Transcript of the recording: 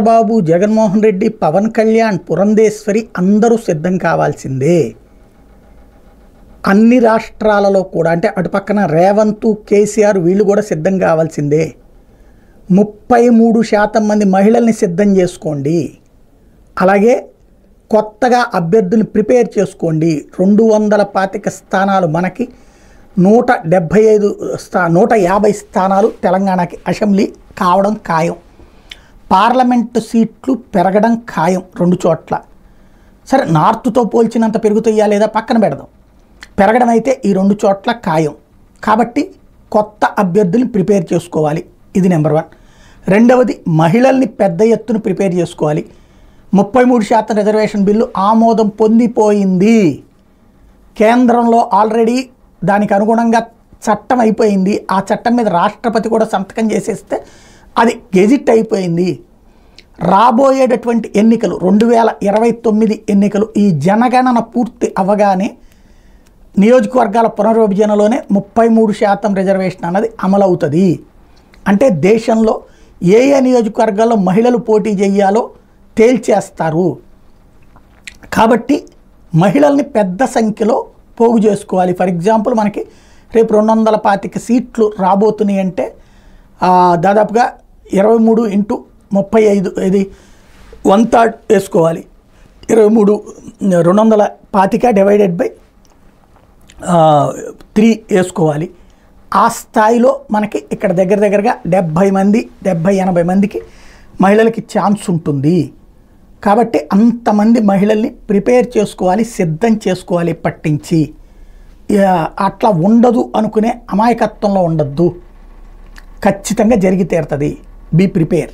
చంద్రబాబు, జగన్మోహన్ రెడ్డి, పవన్ కళ్యాణ్, పురంధేశ్వరి అందరూ సిద్ధం కావాల్సిందే. అన్ని రాష్ట్రాలలో కూడా, అంటే అటు పక్కన రేవంత్, కేసీఆర్ వీళ్ళు కూడా సిద్ధం కావాల్సిందే. 33% మంది మహిళల్ని సిద్ధం చేసుకోండి. అలాగే కొత్తగా అభ్యర్థుల్ని ప్రిపేర్ చేసుకోండి. 225 స్థానాలు మనకి, 150 స్థానాలు తెలంగాణకి అసెంబ్లీ కావడం ఖాయం. పార్లమెంటు సీట్లు పెరగడం ఖాయం 2 చోట్ల. సరే, నార్త్తో పోల్చినంత పెరుగుతాయా లేదా పక్కన పెడదాం. పెరగడం అయితే ఈ 2 చోట్ల ఖాయం. కాబట్టి కొత్త అభ్యర్థుల్ని ప్రిపేర్ చేసుకోవాలి. ఇది నెంబర్ 1. రెండవది, మహిళల్ని పెద్ద ఎత్తున ప్రిపేర్ చేసుకోవాలి. 33% రిజర్వేషన్ బిల్లు ఆమోదం పొందిపోయింది. కేంద్రంలో ఆల్రెడీ దానికి అనుగుణంగా చట్టం అయిపోయింది. ఆ చట్టం మీద రాష్ట్రపతి కూడా సంతకం చేసేస్తే అది గెజిట్ అయిపోయింది. రాబోయేటటువంటి ఎన్నికలు 2029 ఎన్నికలు, ఈ జనగణన పూర్తి అవ్వగానే నియోజకవర్గాల పునర్విభజనలోనే 33% రిజర్వేషన్ అన్నది అమలవుతుంది. అంటే దేశంలో ఏ నియోజకవర్గాల్లో మహిళలు పోటీ చేయాలో తేల్చేస్తారు. కాబట్టి మహిళల్ని పెద్ద సంఖ్యలో పోగు చేసుకోవాలి. ఫర్ ఎగ్జాంపుల్, మనకి రేపు 225 సీట్లు రాబోతున్నాయి అంటే దాదాపుగా 23 × 35, ఇది 1/3 వేసుకోవాలి. 225 డివైడెడ్ బై 3 వేసుకోవాలి. ఆ స్థాయిలో మనకి ఇక్కడ దగ్గరగా 70 మంది 80 మందికి మహిళలకి ఛాన్స్ ఉంటుంది. కాబట్టి అంతమంది మహిళల్ని ప్రిపేర్ చేసుకోవాలి, సిద్ధం చేసుకోవాలి పట్టించి. అట్లా ఉండదు అనుకునే అమాయకత్వంలో ఉండద్దు. ఖచ్చితంగా జరిగి తీరుతుంది. Be prepare.